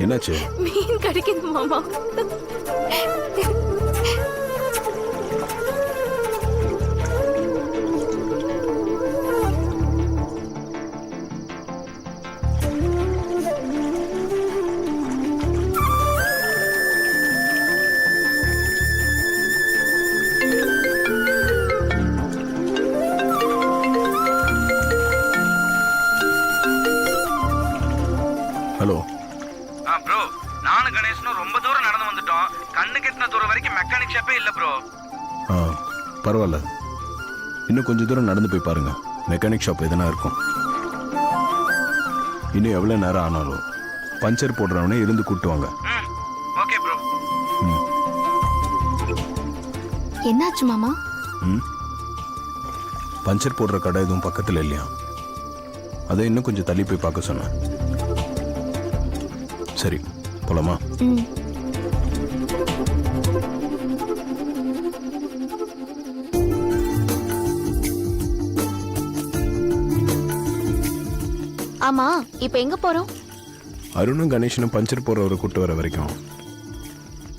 என்னாச்சு? மீன் கிடைக்குது மாமா. ஹலோ. ப்ரோ, நானும் கணேசனும் ரொம்ப தூரம் நடந்து வந்துட்டோம். கண்ணு கெட்டின தூரம் வரைக்கும் மெக்கானிக் ஷாப்பே இல்ல ப்ரோ. பரவாயில்ல, இன்னும் கொஞ்சம் தூரம் நடந்து போய் பாருங்க, மெக்கானிக் ஷாப் எதனா இருக்கும். இன்னும் எவ்வளவு நேரம் ஆனாலும் பஞ்சர் போடுறவனே இருந்து கூட்டுவாங்க. Okay bro. என்னாச்சு மாமா? பஞ்சர் போடுற கடை எதுவும் பக்கத்துல இல்லையா? அதை இன்னும் கொஞ்சம் தள்ளி போய் பார்க்க சொன்னேன். சரி, போலாமா? ஆமா, இப்ப எங்க போறோம்? அருணும் கணேசனும் பஞ்சர் போடுறவரை கூட்டு வர வரைக்கும்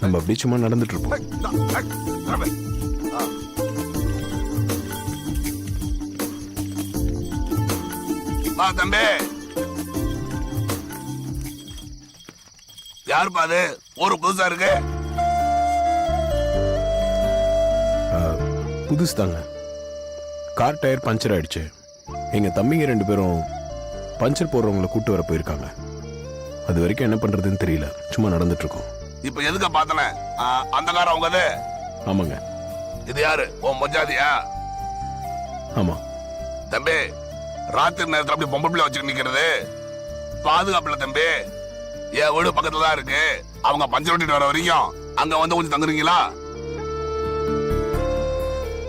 நம்ம அப்படி சும்மா நடந்துட்டு இருப்போம். தம்பி, யாருப்பா அது? ஒரு புதுசா இருக்கு. புதுசு தாங்க. கார் டயர் பஞ்சர் ஆயிடுச்சு. எங்க தம்பிங்க 2 பேரும் பஞ்சர் போடுறவங்களை கூட்டு வர போயிருக்காங்க. அது வரைக்கும் என்ன பண்றதுன்னு தெரியல, சும்மா நடந்துட்டு இருக்கோம். இப்ப எதுக்க பாத்தன? அந்த கார் அவங்க? ஆமாங்க. இது யாரு? ஓ மொஜாதியா? ஆமா. தம்பி, ராத்திரி நேரத்துல அப்படி பொம்பளை பிள்ளை வச்சுட்டு நிக்கிறது பாதுகாப்புல தம்பி. என் வீடு பக்கத்துல தான் இருக்கு. அவங்க பஞ்சர் ஓட்டிட்டு வர வரைக்கும் அங்க வந்து கொஞ்சம் தங்குறீங்களா?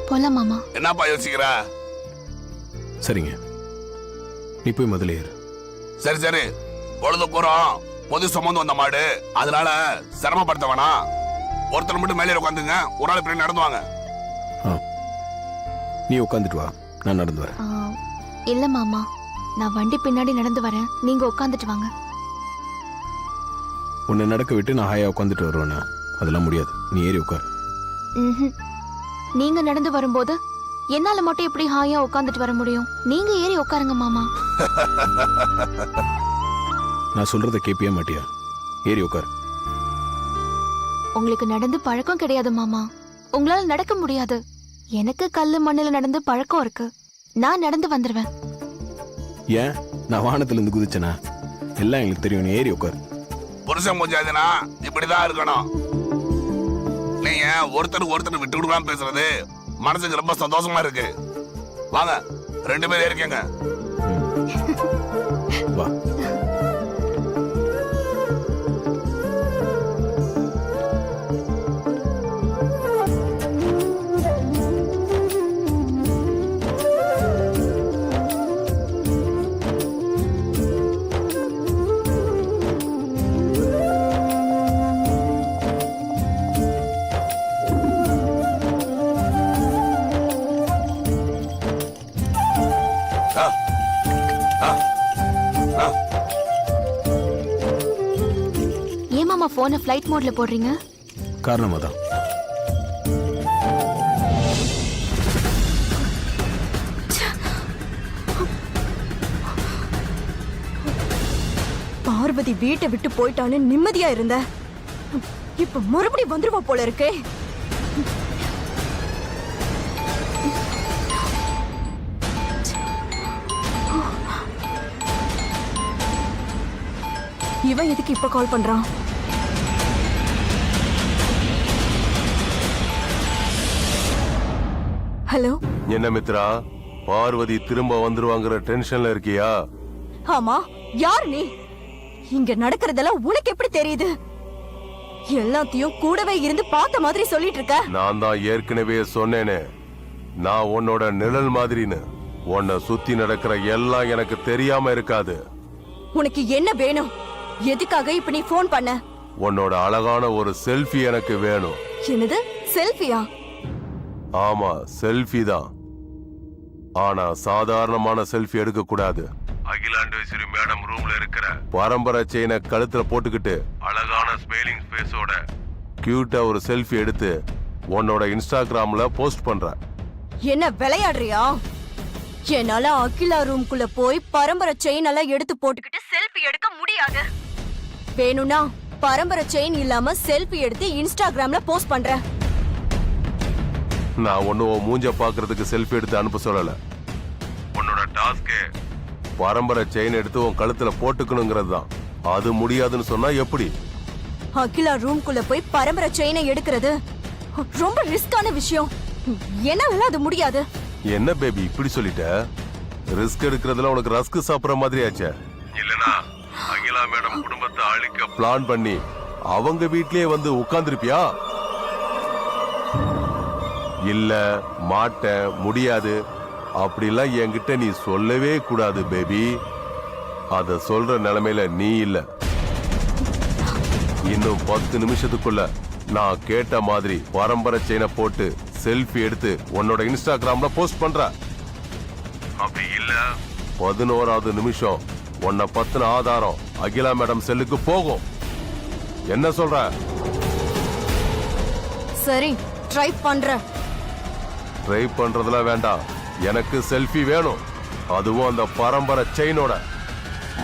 போலாம் மாமா. என்னப்பா யோசிக்கிற? சரிங்க, நீ போய் முதல்ல ஏறு. சரி சரி, பொழுது போறோம். பொது சுமந்து வந்த மாடு, அதனால சிரமப்படுத்த வேணாம். ஒருத்தர் மட்டும் மேலே உட்காந்துங்க, ஒரு ஆள் பின்னாடி நடந்து வாங்க. நீ உட்காந்துட்டு வா, நான் நடந்து வரேன். இல்ல மாமா, நான் வண்டி பின்னாடி நடந்து வரேன், நீங்க உட்காந்துட்டு வாங்க. உன்னை நடக்க விட்டு நான் ஹாயா உட்காந்துட்டு வருவேனா? அதெல்லாம் முடியாது, நீ ஏறி உட்கார். நீங்க நடந்து வரும்போது என்னால மட்டும் எப்படி ஹாயா உட்காந்துட்டு வர முடியும்? நீங்க ஏறி உட்காருங்க மாமா. நான் சொல்றத கேப்பியா மாட்டியா? ஏறி உட்கார். உங்களுக்கு நடந்து பழக்கம் கிடையாது மாமா, உங்களால நடக்க முடியாது. எனக்கு கல்லு மண்ணுல நடந்து பழக்கம் இருக்கு, நான் நடந்து வந்துருவேன். ஏன், நான் வானத்துல இருந்து குதிச்சனா? எல்லாம் எங்களுக்கு தெரியும், நீ ஏறி உட்கார். புருஷன் முடியாதுன்னா இப்படிதான் இருக்கணும். நீங்க ஒருத்தருக்கு ஒருத்தர் விட்டு கொடுக்காம பேசுறது மனசுக்கு ரொம்ப சந்தோஷமா இருக்கு. வாங்க, 2 பேரும் இருக்கீங்க. வா. ஏன் மாமா போனை ஃப்ளைட் மோட்ல போடுறீங்க? காரணமா தான். பார்வதி வீட்டை விட்டு போயிட்டான்னு நிம்மதியா இருந்த, இப்ப மறுபடியும் வந்துருவா போல இருக்கே. இவன் எதுக்கு இப்ப கால் பண்றான்? ஹலோ. என்ன மித்ரா, பார்வதி திரும்ப வந்துருவாங்கிற டென்ஷன்ல இருக்கியா? ஆமா, யார் நீ? இங்க நடக்கிறதெல்லாம் உனக்கு எப்படி தெரியுது? எல்லாத்தையும் கூடவே இருந்து பார்த்த மாதிரி சொல்லிட்டு இருக்க. நான் தான் ஏற்கனவே சொன்னேனே, நான் உன்னோட நிழல் மாதிரின்னு. உன்னை சுத்தி நடக்கிற எல்லாம் எனக்கு தெரியாம இருக்காது. உனக்கு என்ன வேணும்? எதுக்காக இப்ப நீ போன் பண்ண? உன்னோட அழகான ஒரு செல்ஃபி எனக்கு வேணும். என்னது, செல்ஃபியா? ஆமா, செல்ஃபி தான். ஆனா சாதாரணமான செல்ஃபி எடுக்க கூடாது. அகிலாண்டேஸ்வரி மேடம் ரூம்ல இருக்கிற பரம்பரை செயினை கழுத்துல போட்டுக்கிட்டு அழகான ஸ்மைலிங் ஃபேஸோட கியூட்டா ஒரு செல்ஃபி எடுத்து உன்னோட இன்ஸ்டாகிராம்ல போஸ்ட் பண்ற. என்ன விளையாடுறியா? என்னால அகிலா ரூம்குள்ள போய் பரம்பரை செயின் எல்லாம் எடுத்து போட்டுக்கிட்டு செல்ஃபி எடுக்க முடியாது. வேணும்னா பரம்பரை செயின் இல்லாம செல்ஃபி எடுத்து இன்ஸ்டாகிராம்ல போஸ்ட் பண்றேன். நான் ஒண்ணு உன் மூஞ்ச பாக்குறதுக்கு செல்ஃபி எடுத்து அனுப்ப சொல்லல. உன்னோட டாஸ்கே பரம்பரை செயின் எடுத்து உன் கழுத்துல போட்டுக்கணுங்கிறது தான். அது முடியாதுன்னு சொன்னா எப்படி? அகிலா ரூம்குள்ள போய் பரம்பரை செயினை எடுக்கிறது ரொம்ப ரிஸ்கான விஷயம். என்னால அது முடியாது. என்ன பேபி இப்படி சொல்லிட்ட? ரிஸ்க் எடுக்கிறதுல உனக்கு ரஸ்க் சாப்பிடுற மாதிரி ஆச்சே. இல்லனா அகிலா மேடம் குடும்பத்தை அழிக்க பிளான் பண்ணி அவங்க வீட்லயே வந்து உட்கார்ந்திருப்பியா? இல்ல மாட்டேன் முடியாது அப்படிலாம் என்கிட்ட நீ சொல்லவே கூடாது பேபி. அத சொல்ற நிலைமையில நீ இல்ல. இன்னும் 10 நிமிஷத்துக்குள்ள நான் கேட்ட மாதிரி பரம்பரை செயினை போட்டு செல்ஃபி எடுத்து உன்னோட இன்ஸ்டாகிராம்ல போஸ்ட் பண்ற. அப்படி இல்ல 11வது நிமிஷம் உன்னை பத்தின ஆதாரம் அகிலா மேடம் செல்லுக்கு போகும். என்ன சொல்ற? சரி, ட்ரை பண்றேன். ட்ரை பண்றதுல வேண்டாம், எனக்கு செல்ஃபி வேணும். அதுவும் அந்த பரம்பரை செயினோட.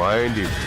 Mind it.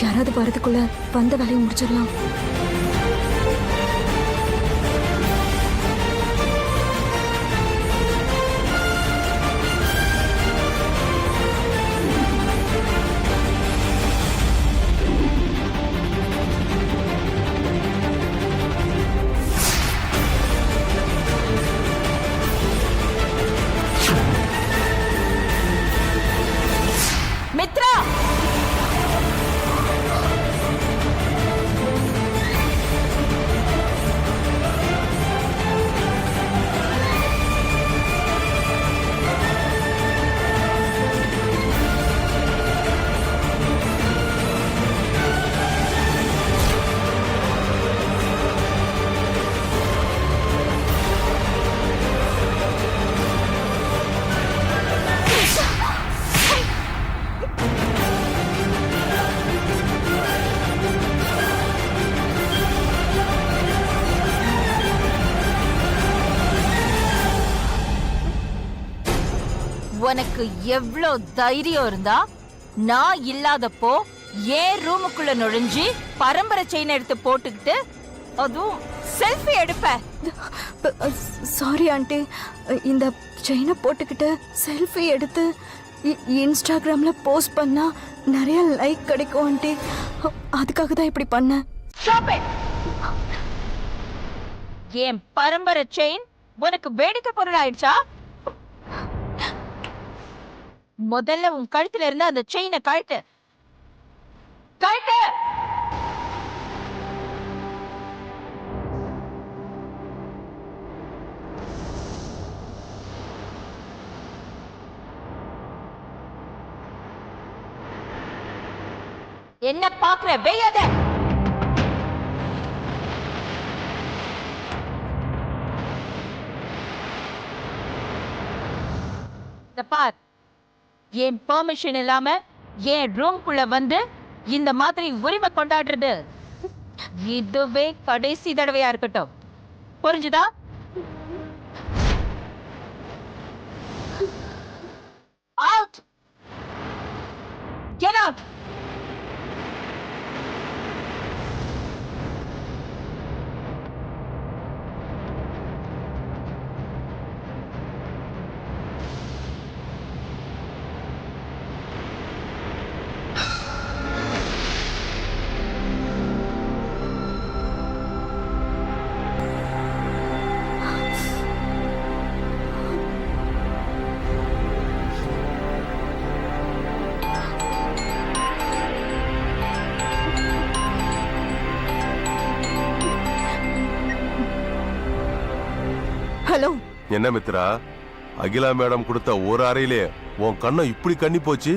யாராவது வரதுக்குள்ள வந்த வேலையை முடிச்சிடலாம். மித்ரா, உனக்கு எவ்ளோ தைரியம் இருந்தா நான் இல்லாதப்போ ஏன் ரூமுக்குள்ள நுழைஞ்சி பரம்பரை செயின் எடுத்து போட்டுக்கிட்டு அதுவும் செல்ஃபி எடுப்ப? சாரி ஆண்டி, இந்த செயினை போட்டுக்கிட்டு செல்ஃபி எடுத்து இன்ஸ்டாகிராம்ல போஸ்ட் பண்ணா நிறைய லைக் கிடைக்கும் ஆண்டி. அதுக்காக தான் இப்படி பண்ணேன். Stop it! என் பரம்பரை செயின் உனக்கு வேடிக்கை பொருள் ஆயிடுச்சா? முதல்ல உன் கழுத்துல இருந்து அந்த செயினை கழட்டு. கழட்டு! என்ன பாக்குற? வெய்யாத! இந்த பார், என் பெர்மிஷன் இல்லாம என் ரூம்குள்ள வந்து இந்த மாதிரி உரிமை கொண்டாடுறது இதுவே கடைசி தடவையா இருக்கட்டும். புரிஞ்சுதா? Out! Get out! ஹலோ, என்ன மித்ரா, அகிலா மேடம் கொடுத்த ஒரு அறையிலே உன் கண்ணம் இப்படி கண்ணி போச்சு?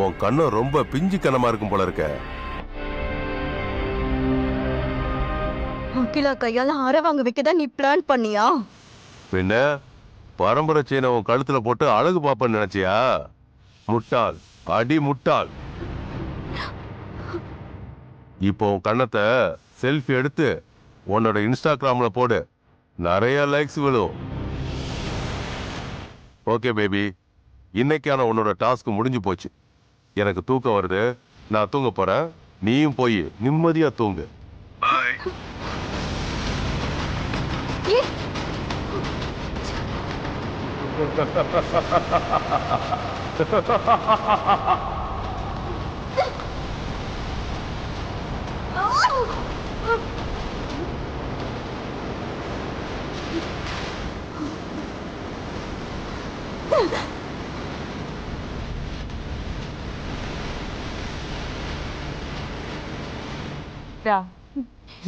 உன் கண்ணம் ரொம்ப பிஞ்சு கண்ணமா இருக்கும் போல இருக்க. அகிலா கையால அரை வாங்க வைக்கதான் நீ பிளான் பண்ணியா? பின்ன பரம்பரை செயினை உன் கழுத்துல போட்டு அழகு பாப்பன்னு நினைச்சியா? முட்டாள், அடி முட்டாள். இப்போ உன் கண்ணத்தை செல்ஃபி எடுத்து உன்னோட இன்ஸ்டாகிராம்ல போடு, நிறைய லைக்ஸ் விழும். ஓகே பேபி, இன்னைக்கான உன்னோட டாஸ்க் முடிஞ்சு போச்சு. எனக்கு தூக்கம் வருது, நான் தூங்க போறேன். நீயும் போய் நிம்மதியா தூங்கு.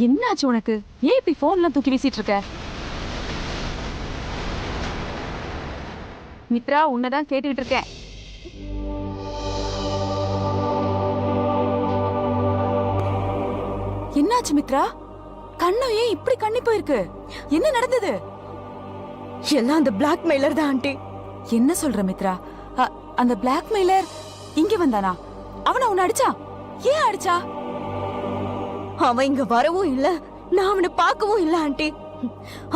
என்னாச்சு உனக்கு? ஏன் இப்படி போன்லாம் தூக்கி வீசிட்டு இருக்க? மித்ரா, உன்னதான் கேட்டுக்கிட்டு இருக்கேன். என்னாச்சு மித்ரா? கண்ணம் ஏன் இப்படி கண்ணி போயிருக்கு? என்ன நடந்தது? எல்லாம் அந்த பிளாக்மெயிலர் தான் ஆண்டி. என்ன சொல்ற மித்ரா? அந்த பிளாக்மெயிலர் இங்க வந்தானா? அவனை உன்னை அடிச்சா? ஏன் அடிச்சா? அவன் இங்க வரவும் இல்ல, நான் அவனை பார்க்கவும் இல்ல ஆண்டி.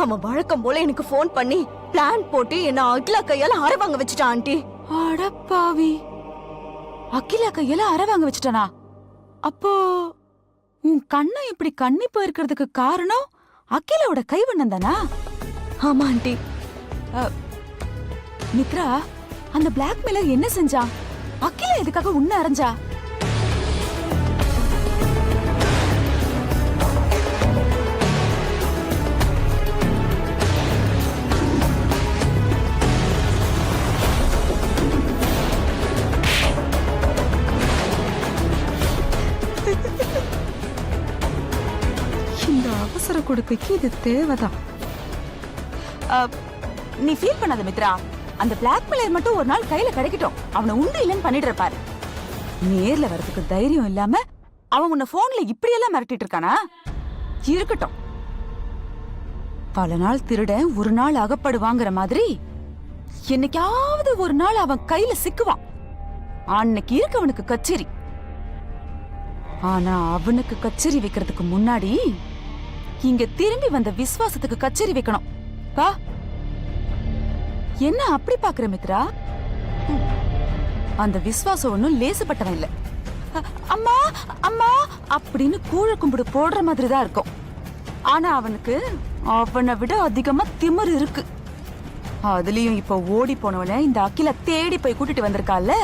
அவன் வழக்கம் போல எனக்கு போன் பண்ணி பிளான் போட்டு என்ன அகிலா கையால அரை வாங்க வச்சுட்டான் ஆண்டி. அடப்பாவி, அகிலா கையால அரை வாங்க வச்சுட்டானா? அப்போ உன் கண்ணம் இப்படி கண்ணி போயிருக்கிறதுக்கு காரணம் அகிலாவோட கைவண்ணம் தானா? ஆமா ஆண்டி. மித்ரா, அந்த பிளாக்மெயிலர் என்ன செஞ்சான்? அகிலா எதுக்காக உன்னை அரைஞ்சா? இந்த அவசர கொடுக்கைக்கு இது தேவைதான். நீ ஃபீல் பண்ணாத மித்ரா, அந்த பிளாக்மெயிலர் மட்டும் ஒரு நாள் கையில கிடைக்கட்டும். அவனை உண்டு இல்லைன்னு பண்ணிட்டு இருப்பாரு. நேர்ல வரதுக்கு தைரியம் இல்லாம அவன் உன்னை போன்ல இப்படி எல்லாம் மிரட்டிட்டு இருக்கானா? இருக்கட்டும், பல நாள் திருடன் ஒரு நாள் அகப்படுவாங்கிற மாதிரி என்னைக்காவது ஒரு நாள் அவன் கையில சிக்குவான். அன்னைக்கு இருக்கு அவனுக்கு கச்சேரி. ஆனா அவனுக்கு கச்சேரி வைக்கிறதுக்கு முன்னாடி இங்க திரும்பி வந்த விசுவாசத்துக்கு கச்சேரி வைக்கணும். வா. என்ன அப்படி பாக்குற மித்ரா? அந்த விசுவாசம் ஒன்னும் லேசுப்பட்டவன் இல்ல. அம்மா அம்மா அப்படின்னு கூழ கும்பிடு போடுற மாதிரி தான் இருக்கும். ஆனா அவனுக்கு அவனை விட அதிகமா திமிரு இருக்கு. அதுலயும் இப்ப ஓடி போனவன இந்த அகிலா தேடி போய் கூட்டிட்டு வந்திருக்கால,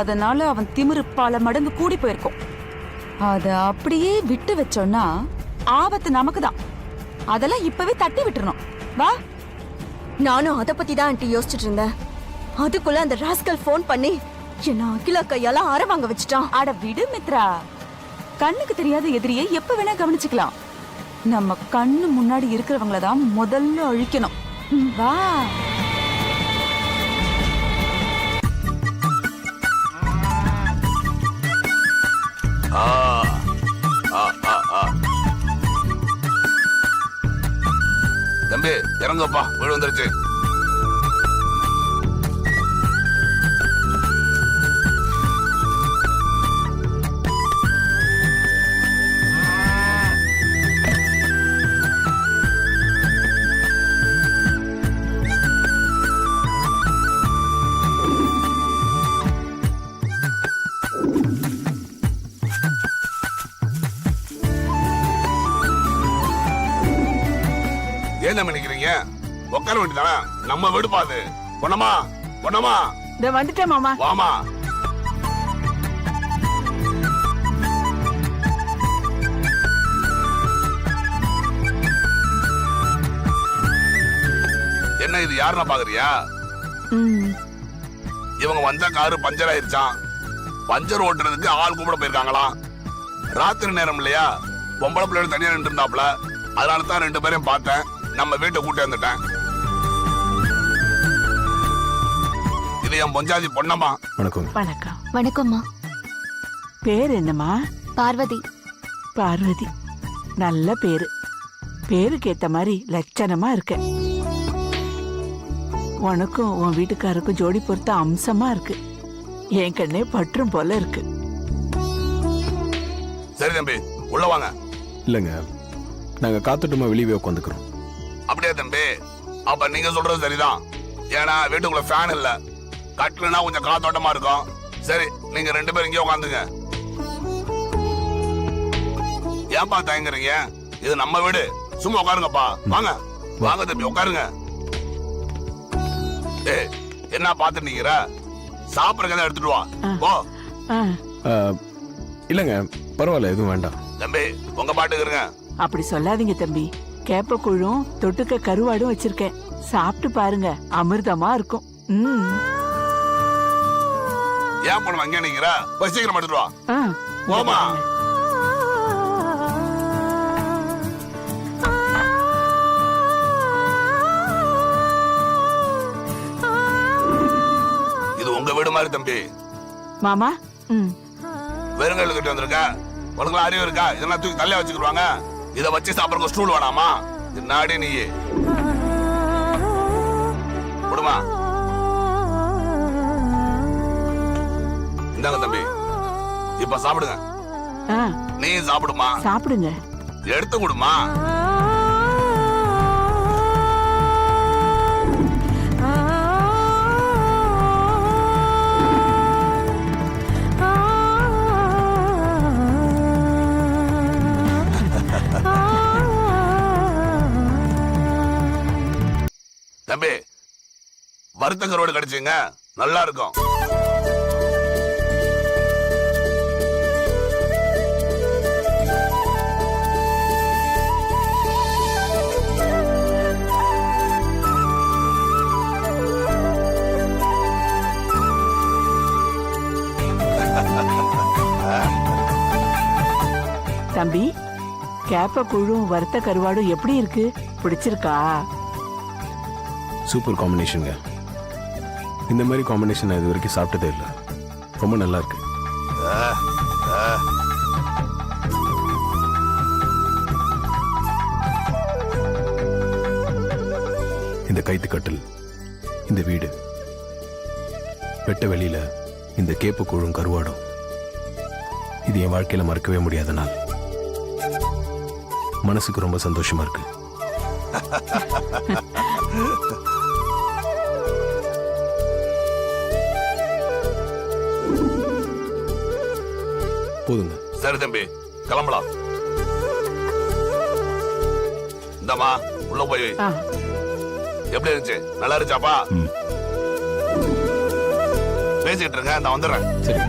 அதனால அவன் திமிரு பல மடங்கு கூடி போயிருக்கும். அத அப்படியே விட்டு வச்சோம்னா ஆபத்து நமக்கு தான். அதெல்லாம் இப்பவே தட்டி விட்டுறணும். வா. நானும் அத பத்தி தான் ஆண்டி யோசிச்சுட்டு இருந்தேன். அதுக்குள்ள அந்த ராஸ்கல் போன் பண்ணி என்ன அகிலா கையால அரை வாங்க வச்சுட்டான். அட விடு மித்ரா, கண்ணுக்கு தெரியாத எதிரியை எப்ப வேணா கவனிச்சுக்கலாம். நம்ம கண்ணு முன்னாடி இருக்கிறவங்கள தான் முதல்ல அழிக்கணும். வா. தம்பி இறங்கப்பா, வீடு வந்துருச்சு. ஏன் தம்பி நிக்கிறீங்க? உட்கார வேண்டியதானே, நம்ம வீடு பாது. பொன்னம்மா, பொன்னம்மா, இந்த வந்துட்டேன் மாமா. வாமா. என்ன இது, யாருன்னா பாக்குறியா? இவங்க வந்த காரு பஞ்சர் ஆயிருச்சான். பஞ்சர் ஓட்டுறதுக்கு ஆள் கூப்பிட போயிருக்காங்களாம். ராத்திரி நேரம் இல்லையா, பொம்பளை பிள்ளைகள் தனியா நின்று இருந்தாப்ல. அதனால தான் 2 பேரையும் பார்த்தேன். நம்ம வீட்டை கூட்டி வந்துட்டேன். இது என் பொஞ்சாதி பொன்னம்மா. வணக்கம். வணக்கம். வணக்கம்மா. பேர் என்னம்மா? பார்வதி. பார்வதி. நல்ல பேரு. பேருக்கு ஏத்த மாதிரி லட்சணமா இருக்க. உனக்கும் உன் வீட்டுக்காருக்கும் ஜோடி பொறுத்த அம்சமா இருக்கு. என் கண்ணே பற்றும் போல இருக்கு. சரி தம்பி, உள்ள வாங்க. இல்லைங்க, நாங்கள் காத்துட்டுமா வெளியே உட்காந்துக்கிறோம். அப்படியே தம்பி, அப்ப நீங்க சொல்றது சரிதான். ஏன்னா வீட்டுக்குள்ள ஃபேன் இல்ல, கட்டலனா கொஞ்சம் காத்தோட்டமா இருக்கும். சரி, நீங்க 2 பேரும் இங்கே உட்காந்துங்க. ஏன்பா தயங்குறீங்க? இது நம்ம வீடு. சும்மா உட்காருங்கப்பா. வாங்க வாங்க தம்பி, உட்காருங்க. ஏய், என்ன பாத்துட்டு நிக்கிற? சாப்பிடுறத எடுத்துட்டு வா. போ. இல்லைங்க, பரவாயில்ல, எதுவும் வேண்டாம். தம்பி, உங்க பாட்டுக்கு இருங்க. அப்படி சொல்லாதீங்க தம்பி. கேப்ப கூழும் தொட்டுக்க கருவாடும் வச்சிருக்கேன். சாப்பிட்டு பாருங்க, அமிர்தமா இருக்கும். ஏன் பொண்ணு அங்கே நிக்கிற? போய் சீக்கிரம் எடுத்துட்டு வா. ஆ, போமா. இது உங்க வீடு மாதிரி தம்பி. மாமா. வெறுங்கையில கட்டி வந்திருக்க. உனக்கு அறிவு இருக்கா? இதெல்லாம் தூக்கி தள்ளியா வச்சுக்கிடுவாங்க. இதை வச்சு சாப்பிடுற ஸ்டூல் வேணாமா? நாடி நீ விடுமா. இந்தாங்க தம்பி, இப்ப சாப்பிடுங்க. நீ சாப்பிடுமா. சாப்பிடுங்க. எடுத்து கொடுமா. தம்பி, வறுத்த கருவாடு கிடைச்சுங்க, நல்லா இருக்கும். தம்பி, கேப்ப கூழும் வறுத்த கருவாடும் எப்படி இருக்கு? பிடிச்சிருக்கா? சூப்பர் காம்பினேஷனுங்க. இந்த மாதிரி காம்பினேஷன் நான் இது வரைக்கும் சாப்பிட்டதே இல்லை. ரொம்ப நல்லா இருக்கு. இந்த கைத்துக்கட்டில், இந்த வீடு, வெட்ட வெளியில இந்த கேப்ப கூழும் கருவாடும், இது என் வாழ்க்கையில மறக்கவே முடியாத நாள். மனசுக்கு ரொம்ப சந்தோஷமா இருக்கு. போதுங்க. சரி தம்பி, கிளம்பலாம். இந்தமா உள்ள போய் எப்படி இருந்துச்சு? நல்லா இருந்துச்சாப்பா? பேசிட்டு இருங்க, நான் வந்துடுறேன். சரி.